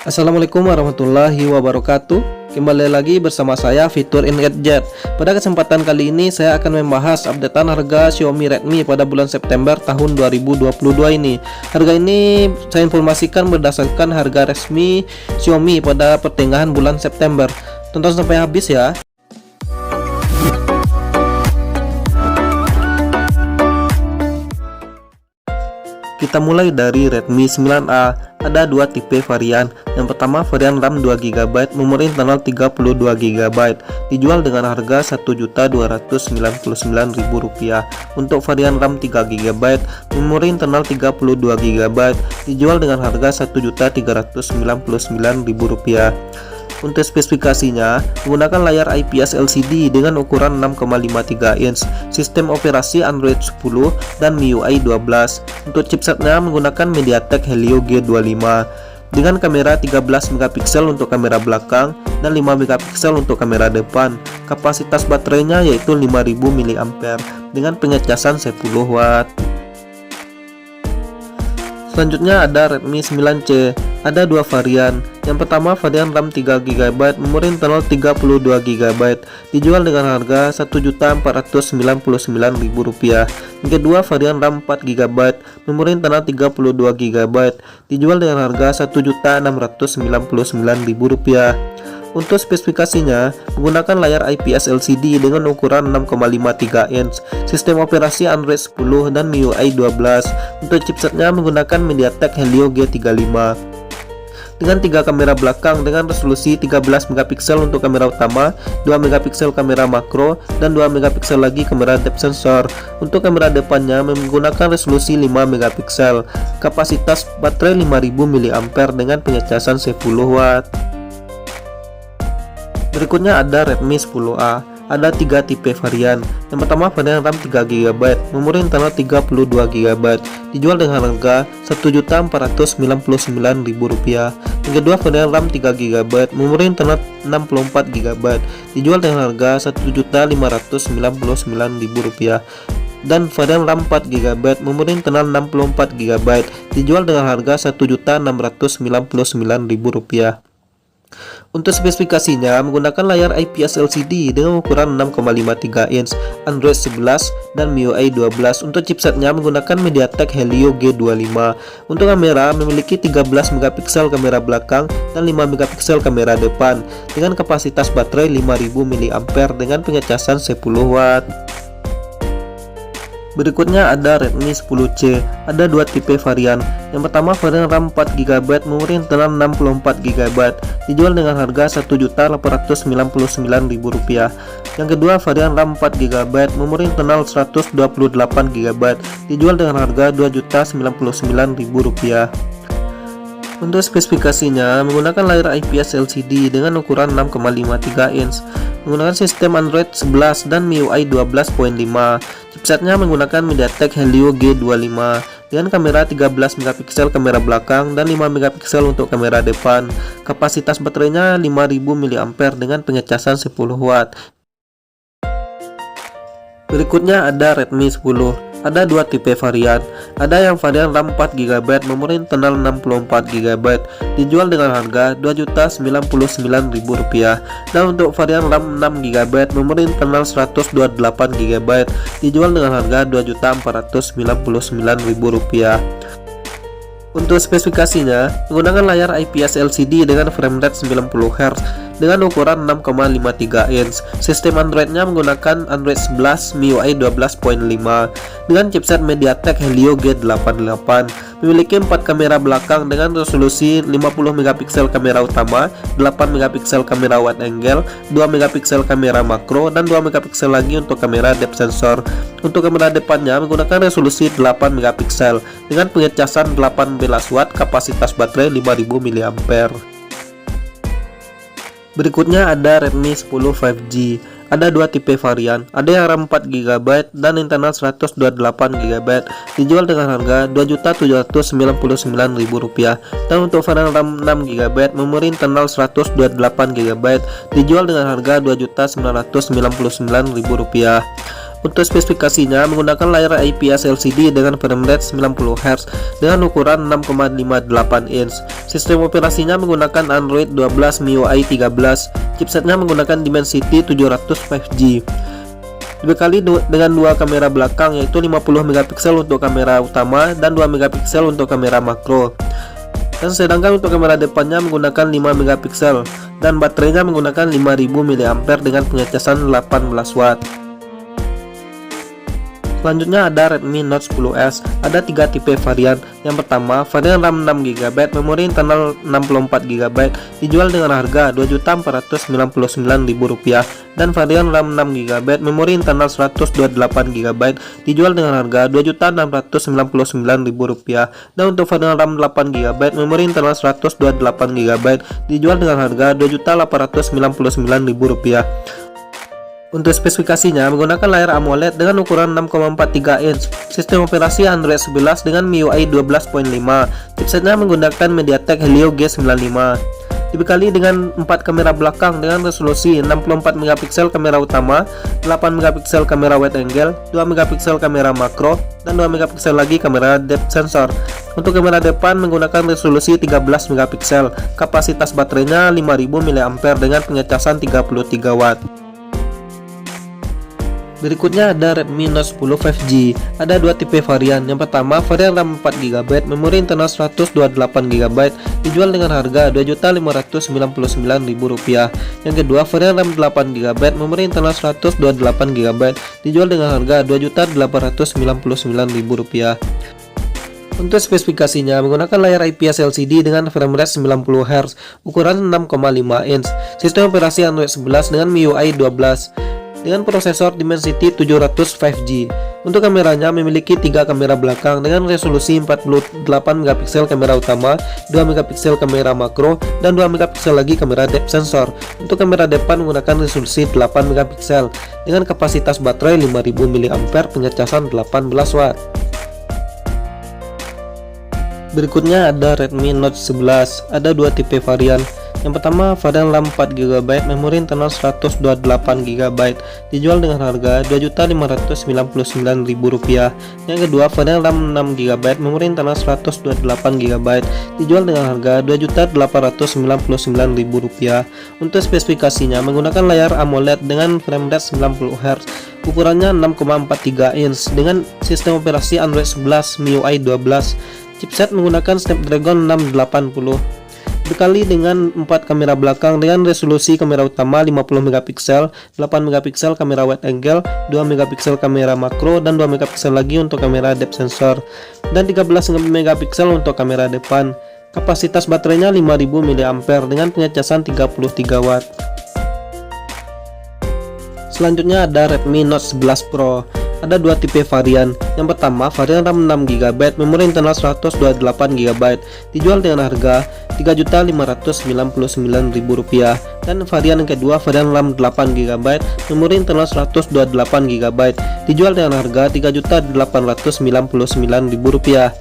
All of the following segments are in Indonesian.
Assalamualaikum warahmatullahi wabarakatuh. Kembali lagi bersama saya Fitur in Gadget. Pada kesempatan kali ini saya akan membahas updatean harga Xiaomi Redmi pada bulan September tahun 2022 ini. Harga ini saya informasikan berdasarkan harga resmi Xiaomi pada pertengahan bulan September. Tonton sampai habis ya. Kita mulai dari Redmi 9A. Ada dua tipe varian. Yang pertama varian RAM 2GB, memori internal 32GB, dijual dengan harga Rp1.299.000. Untuk varian RAM 3GB, memori internal 32GB, dijual dengan harga Rp1.399.000. Untuk spesifikasinya, menggunakan layar IPS LCD dengan ukuran 6,53 inch, sistem operasi Android 10 dan MIUI 12. Untuk chipsetnya menggunakan MediaTek Helio G25 dengan kamera 13 megapiksel untuk kamera belakang dan 5 megapiksel untuk kamera depan. Kapasitas baterainya yaitu 5000 mAh dengan pengecasan 10 watt. Selanjutnya ada Redmi 9C. Ada dua varian. Yang pertama varian RAM 3GB, memori internal 32GB, dijual dengan harga Rp1.499.000. Yang kedua varian RAM 4GB, memori internal 32GB, dijual dengan harga Rp1.699.000. Untuk spesifikasinya, menggunakan layar IPS LCD dengan ukuran 6,53 inch, sistem operasi Android 10 dan MIUI 12. Untuk chipsetnya menggunakan MediaTek Helio G35 dengan 3 kamera belakang dengan resolusi 13 megapiksel untuk kamera utama, 2 megapiksel kamera makro, dan 2 megapiksel lagi kamera depth sensor. Untuk kamera depannya menggunakan resolusi 5 megapiksel. Kapasitas baterai 5000 mAh dengan pengecasan 10 watt. Berikutnya ada Redmi 10A. Ada tiga tipe varian. Yang pertama varian RAM 3GB, memori internal 32GB, dijual dengan harga Rp1.499.000. Yang kedua varian RAM 3GB, memori internal 64GB, dijual dengan harga Rp1.599.000. Dan varian RAM 4GB, memori internal 64GB, dijual dengan harga Rp1.699.000. Untuk spesifikasinya menggunakan layar IPS LCD dengan ukuran 6,53 inch, Android 11 dan MIUI 12. Untuk chipsetnya menggunakan MediaTek Helio G25. Untuk kamera memiliki 13 megapiksel kamera belakang dan 5 megapiksel kamera depan dengan kapasitas baterai 5000 mAh dengan pengecasan 10 watt. Berikutnya ada Redmi 10C. Ada dua tipe varian. Yang pertama varian RAM 4GB, memori internal 64GB, dijual dengan harga Rp1.899.000. Yang kedua varian RAM 4GB, memori internal 128GB, dijual dengan harga Rp2.099.000. Untuk spesifikasinya menggunakan layar IPS LCD dengan ukuran 6,53 inch, menggunakan sistem Android 11 dan MIUI 12.5. Chipsetnya menggunakan MediaTek Helio G25 dengan kamera 13 megapiksel kamera belakang dan 5 megapiksel untuk kamera depan. Kapasitas baterainya 5000 mAh dengan pengecasan 10 watt. Berikutnya ada Redmi 10. Ada dua tipe varian. Ada yang varian RAM 4GB, memori internal 64GB, dijual dengan harga Rp2.099.000. Dan untuk varian RAM 6GB, memori internal 128GB, dijual dengan harga Rp2.499.000. Untuk spesifikasinya, menggunakan layar IPS LCD dengan frame rate 90Hz dengan ukuran 6,53 inch. Sistem Androidnya menggunakan Android 11 MIUI 12.5 dengan chipset MediaTek Helio G88. Memiliki 4 kamera belakang dengan resolusi 50 megapiksel kamera utama, 8 megapiksel kamera wide angle, 2 megapiksel kamera makro, dan 2 megapiksel lagi untuk kamera depth sensor. Untuk kamera depannya menggunakan resolusi 8 megapiksel dengan pengecasan 18 watt, kapasitas baterai 5000 mAh. Berikutnya ada Redmi 10 5G. Ada dua tipe varian. Ada yang RAM 4GB dan internal 128GB, dijual dengan harga Rp2.799.000. Dan untuk varian RAM 6GB, memori internal 128GB, dijual dengan harga Rp2.999.000. Untuk spesifikasinya menggunakan layar IPS LCD dengan frame rate 90Hz dengan ukuran 6,58 inch. Sistem operasinya menggunakan Android 12 MIUI 13. Chipsetnya menggunakan Dimensity 700 5G. Dibekali dengan dua kamera belakang, yaitu 50 megapiksel untuk kamera utama dan 2 megapiksel untuk kamera makro. Dan sedangkan untuk kamera depannya menggunakan 5 megapiksel dan baterainya menggunakan 5000 mAh dengan pengecasan 18 watt. Selanjutnya ada Redmi Note 10S. Ada 3 tipe varian. Yang pertama, varian RAM 6GB, memori internal 64GB, dijual dengan harga Rp2.499.000, dan varian RAM 6GB, memori internal 128GB, dijual dengan harga Rp2.699.000, dan untuk varian RAM 8GB, memori internal 128GB, dijual dengan harga Rp2.899.000. Untuk spesifikasinya menggunakan layar AMOLED dengan ukuran 6,43 inch, sistem operasi Android 11 dengan MIUI 12.5, chipsetnya menggunakan MediaTek Helio G95. Dibekali dengan 4 kamera belakang dengan resolusi 64 megapiksel kamera utama, 8 megapiksel kamera wide angle, 2 megapiksel kamera makro, dan 2 megapiksel lagi kamera depth sensor. Untuk kamera depan menggunakan resolusi 13 megapiksel, kapasitas baterainya 5000 mAh dengan pengecasan 33 watt. Berikutnya ada Redmi Note 10 5G. Ada 2 tipe varian. Yang pertama, varian RAM 4GB, memori internal 128GB, dijual dengan harga Rp2.599.000. Yang kedua, varian RAM 8GB, memori internal 128GB, dijual dengan harga Rp2.899.000. Untuk spesifikasinya menggunakan layar IPS LCD dengan frame rate 90Hz, ukuran 6,5 inch, sistem operasi Android 11 dengan MIUI 12. Dengan prosesor Dimensity 700 5G. Untuk kameranya memiliki 3 kamera belakang dengan resolusi 48 megapiksel kamera utama, 2 megapiksel kamera makro, dan 2 megapiksel lagi kamera depth sensor. Untuk kamera depan menggunakan resolusi 8 megapiksel dengan kapasitas baterai 5000 mAh, pengecasan 18 watt. Berikutnya ada Redmi Note 11. Ada 2 tipe varian. Yang pertama, varian RAM 4GB, memori internal 128GB, dijual dengan harga Rp2.599.000. Yang kedua, varian RAM 6GB, memori internal 128GB, dijual dengan harga Rp2.899.000. Untuk spesifikasinya menggunakan layar AMOLED dengan frame rate 90Hz, ukurannya 6,43 inch dengan sistem operasi Android 11 MIUI 12. Chipset menggunakan Snapdragon 680. Dibekali dengan 4 kamera belakang dengan resolusi kamera utama 50 megapiksel, 8 megapiksel kamera wide angle, 2 megapiksel kamera makro, dan 2 megapiksel lagi untuk kamera depth sensor, dan 13 megapiksel untuk kamera depan. Kapasitas baterainya 5000 mAh dengan pengecasan 33 watt. Selanjutnya ada Redmi Note 11 Pro. Ada 2 tipe varian. Yang pertama, varian RAM 6GB, memori internal 128GB, dijual dengan harga Rp3.599.000. Dan varian yang kedua, varian RAM 8GB, memori internal 128GB, dijual dengan harga Rp3.899.000.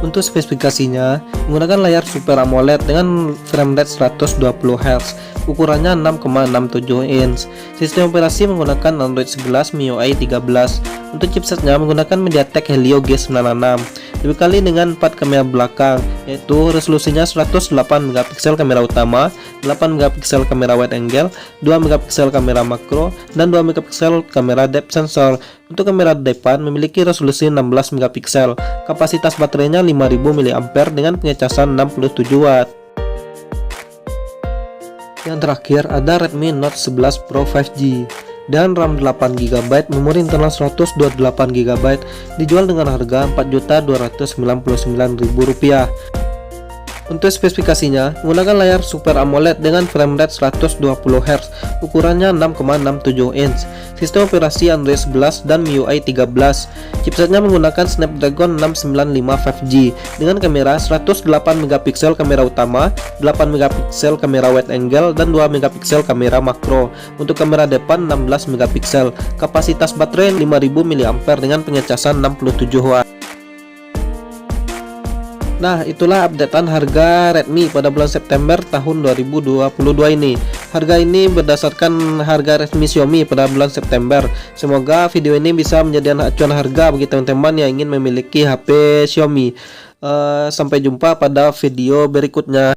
Untuk spesifikasinya, menggunakan layar Super AMOLED dengan frame rate 120Hz, ukurannya 6,67 inch. Sistem operasi menggunakan Android 11 MIUI 13. Untuk chipsetnya menggunakan MediaTek Helio G96. Dibekali dengan 4 kamera belakang, yaitu resolusinya 108 megapiksel kamera utama, 8 megapiksel kamera wide angle, 2 megapiksel kamera makro, dan 2 megapiksel kamera depth sensor. Untuk kamera depan memiliki resolusi 16 megapiksel. Kapasitas baterainya 5000 mAh dengan pengecasan 67 watt. Yang terakhir ada Redmi Note 11 Pro 5G dan RAM 8GB, memori internal 128GB, dijual dengan harga Rp4.299.000. Untuk spesifikasinya menggunakan layar Super AMOLED dengan frame rate 120Hz, ukurannya 6,67 inch, sistem operasi Android 11 dan MIUI 13. Chipsetnya menggunakan Snapdragon 695 5G dengan kamera 108 megapiksel kamera utama, 8 megapiksel kamera wide angle, dan 2 megapiksel kamera makro. Untuk kamera depan 16 megapiksel. Kapasitas baterai 5000 mAh dengan pengecasan 67 watt. Nah, itulah updatean harga Redmi pada bulan September tahun 2022 ini. Harga ini berdasarkan harga resmi Xiaomi pada bulan September. Semoga video ini bisa menjadi acuan harga bagi teman-teman yang ingin memiliki HP Xiaomi. Sampai jumpa pada video berikutnya.